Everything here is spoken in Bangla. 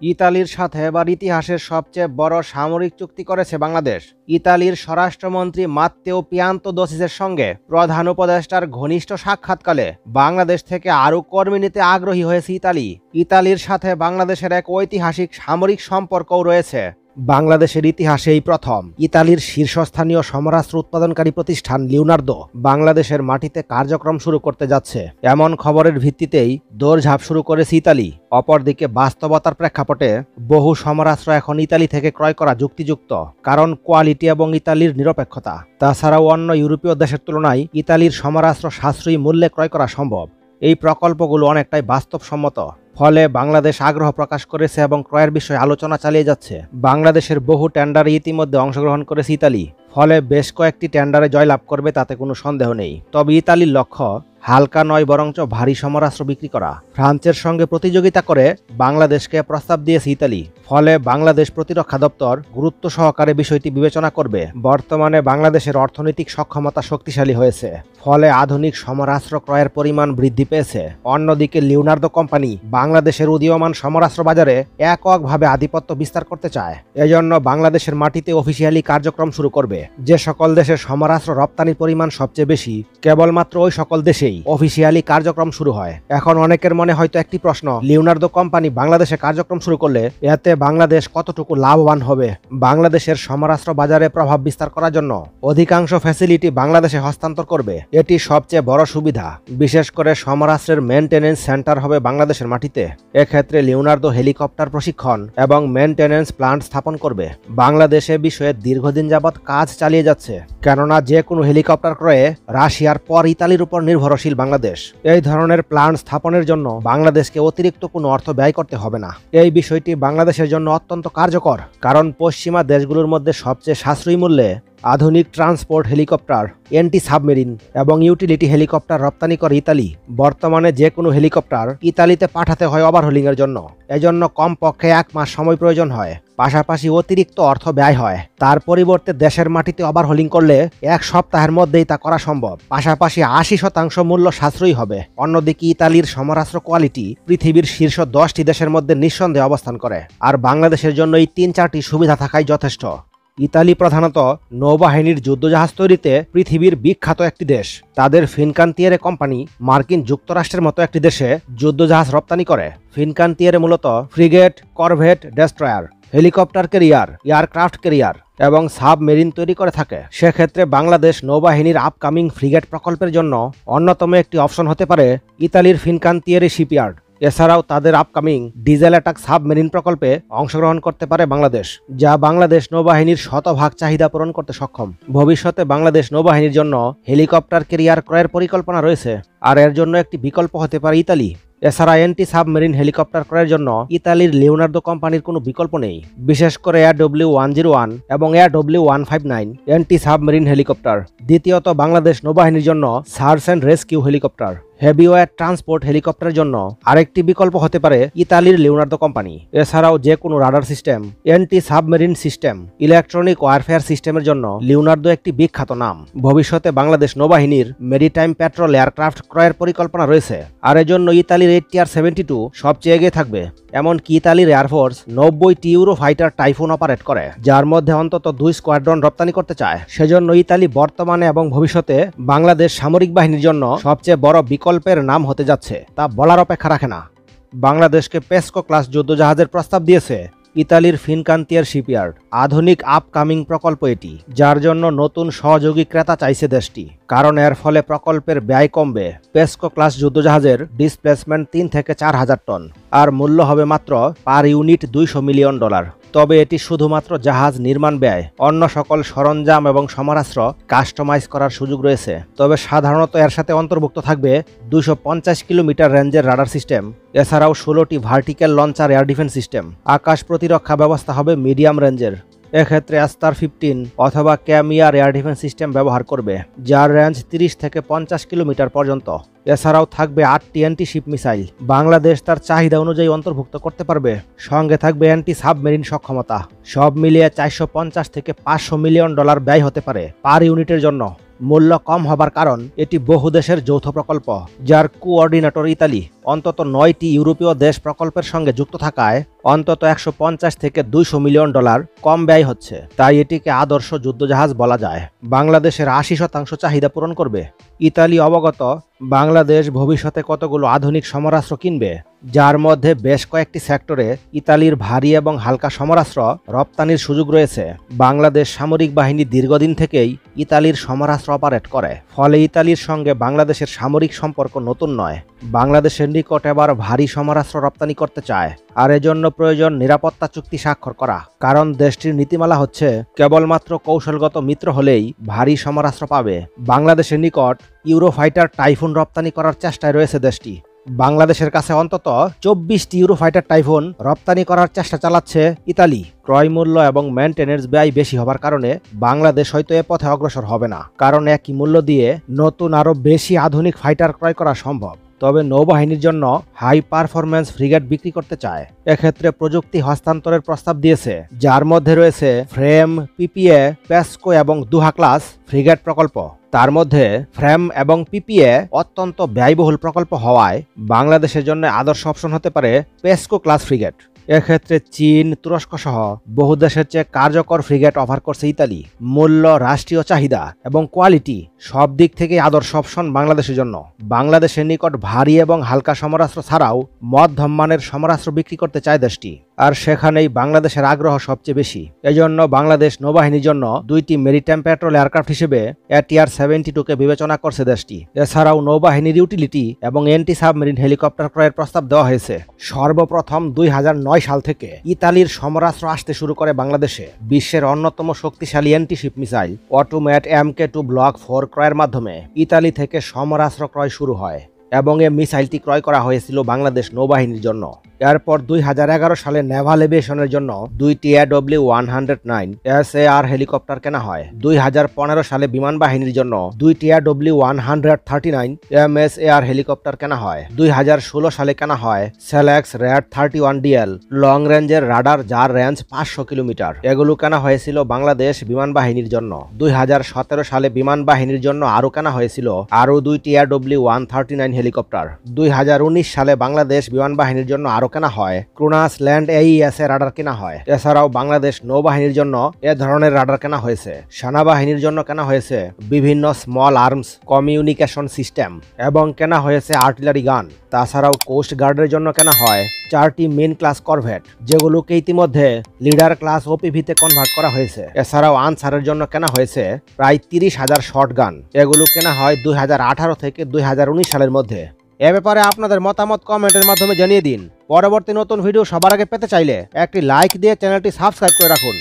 ইতালির সাথে এবার ইতিহাসের সবচেয়ে বড় সামরিক চুক্তি করেছে বাংলাদেশ। ইতালির স্বরাষ্ট্রমন্ত্রী মাত্তেও পিয়ান্তোদোসিসের সঙ্গে প্রধান উপদেষ্টার ঘনিষ্ঠ সাক্ষাৎকালে বাংলাদেশ থেকে আরও কর্মী নিতে আগ্রহী হয়েছে ইতালি। ইতালির সাথে বাংলাদেশের এক ঐতিহাসিক সামরিক সম্পর্কও রয়েছে। বাংলাদেশের ইতিহাসে এই প্রথম ইতালির শীর্ষস্থানীয় সমরাস্ত্র উৎপাদনকারী প্রতিষ্ঠান লিওনার্দো বাংলাদেশের মাটিতে কার্যক্রম শুরু করতে যাচ্ছে, এমন খবরের ভিত্তিতেই দৌড়ঝাঁপ শুরু করেছে ইতালি। অপরদিকে বাস্তবতার প্রেক্ষাপটে বহু সমরাস্ত্র এখন ইতালি থেকে ক্রয় করা যুক্তিযুক্ত, কারণ কোয়ালিটি এবং ইতালির নিরপেক্ষতা। তাছাড়াও অন্য ইউরোপীয় দেশের তুলনায় ইতালির সমরাস্ত্র সাশ্রয়ী মূল্যে ক্রয় করা সম্ভব। এই প্রকল্পগুলো অনেকটাই বাস্তবসম্মত, ফলে বাংলাদেশ আগ্রহ প্রকাশ করেছে এবং ক্রয়ের বিষয়ে আলোচনা চালিয়ে যাচ্ছে। বাংলাদেশের বহু টেন্ডারে ইতিমধ্যে অংশগ্রহণ করেছে ইতালি, ফলে বেশ কয়েকটি টেন্ডারে জয়লাভ করবে তাতে কোনো সন্দেহ নেই। তবে ইতালির লক্ষ্য হালকা নয় বরঞ্চ ভারী সমরাস্ত্র বিক্রি করা। ফ্রান্সের সঙ্গে প্রতিযোগিতা করে বাংলাদেশকে প্রস্তাব দিয়েছে ইতালি, ফলে বাংলাদেশ প্রতিরক্ষা দপ্তর গুরুত্ব সহকারে বিষয়টি বিবেচনা করবে। বর্তমানে বাংলাদেশের অর্থনৈতিক সক্ষমতা শক্তিশালী হয়েছে, ফলে আধুনিক সমরাস্ত্র ক্রয়ের পরিমাণ বৃদ্ধি পেয়েছে। অন্যদিকে লিওনার্দো কোম্পানি বাংলাদেশের উদীয়মান সমরাস্ত্র বাজারে এককভাবে আধিপত্য বিস্তার করতে চায়। এজন্য বাংলাদেশের মাটিতে অফিসিয়ালি কার্যক্রম শুরু করবে। যে সকল দেশের সমরাস্ত্র রপ্তানির পরিমাণ সবচেয়ে বেশি, কেবলমাত্র ওই সকল দেশেই অফিসিয়ালি কার্যক্রম শুরু হয়। এখন অনেকের মনে হয়তো একটি প্রশ্ন, লিওনার্দো কোম্পানি বাংলাদেশে কার্যক্রম শুরু করলে এতে বাংলাদেশ কতটুকু লাভবান হবে? বাংলাদেশের সমরাস্ত্র বাজারে প্রভাব বিস্তার করার জন্য অধিকাংশ ফ্যাসিলিটি বাংলাদেশে হস্তান্তর করবে। এটি সবচেয়ে বড় সুবিধা। বিশেষ করে সমরাস্ত্রের মেনটেনেন্স সেন্টার হবে বাংলাদেশের মাটিতে। এক্ষেত্রে লিওনার্দো হেলিকপ্টার প্রশিক্ষণ এবং মেনটেনেন্স প্লান্ট স্থাপন করবে। বাংলাদেশে বিষয়ে দীর্ঘদিন যাবৎ কাজ চালিয়ে যাচ্ছে, কেননা যে কোনো হেলিকপ্টার ক্রয়ে রাশিয়ার পর ইতালির উপর নির্ভরশীল বাংলাদেশ। এই ধরনের প্লান্ট স্থাপনের জন্য বাংলাদেশকে অতিরিক্ত কোনো অর্থ ব্যয় করতে হবে না। এই বিষয়টি বাংলাদেশের জন্য অত্যন্ত কার্যকর, কারণ পশ্চিমা দেশগুলোর মধ্যে সবচেয়ে সাশ্রয়ী মূল্যে আধুনিক ট্রান্সপোর্ট হেলিকপ্টার, এন্টি সাবমেরিন এবং ইউটিলিটি হেলিকপ্টার রপ্তানি করে ইতালি। বর্তমানে যে কোনো হেলিকপ্টার ইতালিতে পাঠাতে হয় ওভারহোলিংয়ের জন্য, এজন্য কমপক্ষে 1 মাস সময় প্রয়োজন হয়। পাশাপাশি অতিরিক্ত অর্থ ব্যয় হয়। তার পরিবর্তে দেশের মাটিতে ওভারহোলিং করলে 1 সপ্তাহের মধ্যেই তা করা সম্ভব। পাশাপাশি 80% মূল্য সাশ্রয়ী হবে। অন্যদিকে ইতালির সমরাস্ত্র কোয়ালিটি পৃথিবীর শীর্ষ 10টি দেশের মধ্যে নিঃসন্দেহে অবস্থান করে, আর বাংলাদেশের জন্য এই 3-4টি সুবিধা থাকাই যথেষ্ট। ইতালি প্রধানত নৌবাহিনীর যুদ্ধজাহাজ তৈরিতে পৃথিবীর বিখ্যাত একটি দেশ। তাদের ফিনকান্তিয়েরে কোম্পানি মার্কিন যুক্তরাষ্ট্রের মতো একটি দেশে যুদ্ধজাহাজ রপ্তানি করে। ফিনকান্তিয়েরে মূলত frigate, corvette, destroyer, helicopter carrier, aircraft carrier এবং সাবমেরিন তৈরি করে থাকে। সেক্ষেত্রে বাংলাদেশ নৌবাহিনীর আপকামিং ফ্রিগেট প্রকল্পের জন্য অন্যতম একটি অপশন হতে পারে ইতালির ফিনকান্তিয়েরে শিপইয়ার্ড। এছাড়াও তাদের আপকামিং ডিজেল অ্যাটাক সাবমেরিন প্রকল্পে অংশগ্রহণ করতে পারে বাংলাদেশ, যা বাংলাদেশ নৌবাহিনীর শতভাগ চাহিদা পূরণ করতে সক্ষম। ভবিষ্যতে বাংলাদেশ নৌবাহিনীর জন্য হেলিকপ্টার ক্যারিয়ার ক্রয়ের পরিকল্পনা রয়েছে, আর এর জন্য একটি বিকল্প হতে পারে ইতালি। এছাড়া এন্টি সাবমেরিন হেলিকপ্টার ক্রয়ের জন্য ইতালির লিওনার্দো কোম্পানির কোনো বিকল্প নেই। বিশেষ করে AW101 এবং AW159 এন্টি সাবমেরিন হেলিকপ্টার। দ্বিতীয়ত, বাংলাদেশ নৌবাহিনীর জন্য search and rescue helicopter, heavyweight transport হেলিকপ্টারের জন্য আরেকটি বিকল্প হতে পারে ইতালির লিওনার্দো কোম্পানি। এছাড়াও যে কোনো radar system, anti submarine system, electronic warfare সিস্টেমের জন্য লিওনার্দো একটি বিখ্যাত নাম। ভবিষ্যতে বাংলাদেশ নৌবাহিনীর মেরিটাইম পেট্রোল এয়ারক্রাফট ক্রয়ের পরিকল্পনা রয়েছে, আর এজন্য ইতালির ATR-72 সবচেয়ে এগিয়ে থাকবে। এমনকি ইতালির এয়ারফোর্স 90টি ইউরো ফাইটার টাইফুন অপারেট করে, যার মধ্যে অন্তত 2 স্কোয়াড্রন রপ্তানি করতে চায়। সেজন্য ইতালি বর্তমানে এবং ভবিষ্যতে বাংলাদেশ সামরিক বাহিনীর জন্য সবচেয়ে বড় বিকল্পের নাম হতে যাচ্ছে, তা বলার অপেক্ষা রাখে না। বাংলাদেশকে পেসকো ক্লাস যুদ্ধজাহাজের প্রস্তাব দিয়েছে ইতালির ফিনকান্তিয়ার শিপইয়ার্ড। আধুনিক আপকামিং প্রকল্প এটি, যার জন্য নতুন সহযোগী ক্রেতা চাইছে দেশটি, কারণ এর ফলে প্রকল্পের ব্যয় কমবে। পেসকো ক্লাস যুদ্ধজাহাজের ডিসপ্লেসমেন্ট 3 থেকে 4,000 টন, আর মূল্য হবে মাত্র পার ইউনিট $200 মিলিয়ন। তবে এটি শুধুমাত্র জাহাজ নির্মাণ ব্যয়, অন্য সকল সরঞ্জাম এবং সমরাস্ত্র কাস্টমাইজ করার সুযোগ রয়েছে। তবে সাধারণত এর সাথে অন্তর্ভুক্ত থাকবে 250 কিলোমিটার রেঞ্জের রাডার সিস্টেম, এছাড়াও 16টি vertical launcher air defence system. আকাশ প্রতিরক্ষা ব্যবস্থা হবে মিডিয়াম রেঞ্জের। এক্ষেত্রে আস্তার 15 অথবা ক্যামিয়ার এয়ার ডিফেন্স সিস্টেম ব্যবহার করবে, যার রেঞ্জ 30 থেকে 50 কিলোমিটার পর্যন্ত। এছাড়াও থাকবে 8টি অ্যান্টি-শিপ মিসাইল, বাংলাদেশ তার চাহিদা অনুযায়ী অন্তর্ভুক্ত করতে পারবে। সঙ্গে থাকবে অ্যান্টি সাবমেরিন সক্ষমতা। সব মিলিয়ে $450 থেকে $500 মিলিয়ন ব্যয় হতে পারে পার ইউনিটের জন্য। মূল্য কম হবার কারণ এটি বহু দেশের যৌথ প্রকল্প, যার কোঅর্ডিনেটর ইতালি। অন্তত 9টি ইউরোপীয় দেশ প্রকল্পের সঙ্গে যুক্ত থাকায় অন্তত 150 থেকে 200 মিলিয়ন ডলার কম ব্যয় হচ্ছে। তাই এটিকে আদর্শ যুদ্ধজাহাজ বলা যায়। বাংলাদেশের 80% চাহিদা পূরণ করবে। ইতালি অবগত বাংলাদেশ ভবিষ্যতে কতগুলো আধুনিক সমরাস্ত্র কিনবে, যার মধ্যে বেশ কয়েকটি সেক্টরে ইতালির ভারী এবং হালকা সমরাস্ত্র রপ্তানির সুযোগ রয়েছে। বাংলাদেশ সামরিক বাহিনী দীর্ঘদিন থেকেই ইতালির সমরাস্ত্র অপারেট করে, ফলে ইতালির সঙ্গে বাংলাদেশের সামরিক সম্পর্ক নতুন নয়। বাংলাদেশের নিকট এবার ভারী সমরাস্ত্র রপ্তানি করতে চায়, আর এজন্য প্রয়োজন নিরাপত্তা চুক্তি স্বাক্ষর করা। কারণ দেশটির নীতিমালা হচ্ছে কেবলমাত্র কৌশলগত মিত্র হলেই ভারী সমরাস্ত্র পাবে। বাংলাদেশের নিকট ইউরোফাইটার টাইফুন রপ্তানি করার চেষ্টায় রয়েছে দেশটি। বাংলাদেশের কাছে অন্তত 24টি ইউরোফাইটার টাইফুন রপ্তানি করার চেষ্টা চালাচ্ছে ইতালি। ক্রয় মূল্য এবং মেইনটেনেন্স ব্যয় বেশি হবার কারণে বাংলাদেশ হয়তো এ পথে অগ্রসর হবে না, কারণ একই মূল্য দিয়ে নতুন আরও বেশি আধুনিক ফাইটার ক্রয় করা সম্ভব। তবে নৌবাহিনীর জন্য হাই পারফরম্যান্স ফ্রিগেট বিক্রি করতে চায়। এক্ষেত্রে প্রযুক্তি হস্তান্তরের প্রস্তাব দিয়েছে, যার মধ্যে রয়েছে ফ্রেম, পিপিএ, পেসকো এবং দুহা ক্লাস ফ্রিগেট প্রকল্প। তার মধ্যে ফ্রেম এবং পিপিএ অত্যন্ত ব্যয়বহুল প্রকল্প হওয়ায় বাংলাদেশের জন্য আদর্শ অপশন হতে পারে পেসকো ক্লাস ফ্রিগেট। এক্ষেত্রে চীন, তুরস্ক সহ বহু দেশের চেয়ে কার্যকর ফ্রিগেট অফার করছে ইতালি। মূল্য, রাষ্ট্রীয় চাহিদা এবং কোয়ালিটি সব দিক থেকে আদর্শ অপশন বাংলাদেশের জন্য। বাংলাদেশের নিকট ভারী এবং হালকা সমরাস্ত্র ছাড়াও মধ্যম মানের সমরাস্ত্র বিক্রি করতে চায় দেশটি, আর সেখানেই বাংলাদেশের আগ্রহ সবচেয়ে বেশি। এজন্য বাংলাদেশ নৌবাহিনীর জন্য 2টি মেরিটাইম প্যাট্রোল এয়ারক্রাফট হিসেবে ATR 72কে বিবেচনা করছে দেশটি। এছাড়াও নৌবাহিনীর ইউটিলিটি এবং এন্টি সাবমেরিন হেলিকপ্টার ক্রয়ের প্রস্তাব দেওয়া হয়েছে। সর্বপ্রথম 2009 সাল থেকে ইতালির সমরাস্ত্র আসতে শুরু করে বাংলাদেশে। বিশ্বের অন্যতম শক্তিশালী অ্যান্টিশিপ মিসাইল অটোম্যাট MK2 ব্লক 4 ক্রয়ের মাধ্যমে ইতালি থেকে সমরাস্ত্র ক্রয় শুরু হয় এবং এই মিসাইলটি ক্রয় করা হয়েছিল বাংলাদেশ নৌবাহিনীর জন্য। এরপর 2011 সালে নেভাল এভিয়েশনের জন্য 2টি AW109 SAR হেলিকপ্টার কেনা হয়। 2015 সালে বিমান বাহিনীর জন্য 2টি AW139 MSAR হেলিকপ্টার কেনা হয়। 2016 সালে কেনা হয় সেলেক্স RAD 31DL লং রেঞ্জের রাডার, যার রেঞ্জ 500 কিলোমিটার। এগুলো কেনা হয়েছিল বাংলাদেশ বিমান বাহিনীর জন্য। 2017 সালে বিমান বাহিনীর জন্য আরও কেনা হয়েছিল আরও 2টি AW139 হেলিকপ্টার। 2019 সালে বাংলাদেশ বিমান বাহিনীর জন্য আরও কেনা হয় ক্রুনাস ল্যান্ড AES এর রাডার কেনা হয়। এছাড়াও বাংলাদেশ নৌবাহিনীর জন্য এ ধরনের রাডার কেনা হয়েছে। সেনাবাহিনীর জন্য কেনা হয়েছে বিভিন্ন স্মল আর্মস কমিউনিকেশন সিস্টেম এবং কেনা হয়েছে আর্টিলারি গান। তাছাড়াও কোস্ট গার্ডের জন্য কেনা হয় 4টি মেন ক্লাস করভেট, যেগুলোকে ইতিমধ্যে লিডার ক্লাস OPV-তে কনভার্ট করা হয়েছে। এছাড়াও আনসারের জন্য কেনা হয়েছে প্রায় 30,000 শর্টগান। এগুলো কেনা হয় 2018 থেকে 2019 সালের মধ্যে। এ ব্যাপারে আপনাদের মতামত কমেন্টের মাধ্যমে জানিয়ে দিন। পরবর্তী নতুন ভিডিও সবার আগে পেতে চাইলে একটি লাইক দিয়ে চ্যানেলটি সাবস্ক্রাইব করে রাখুন।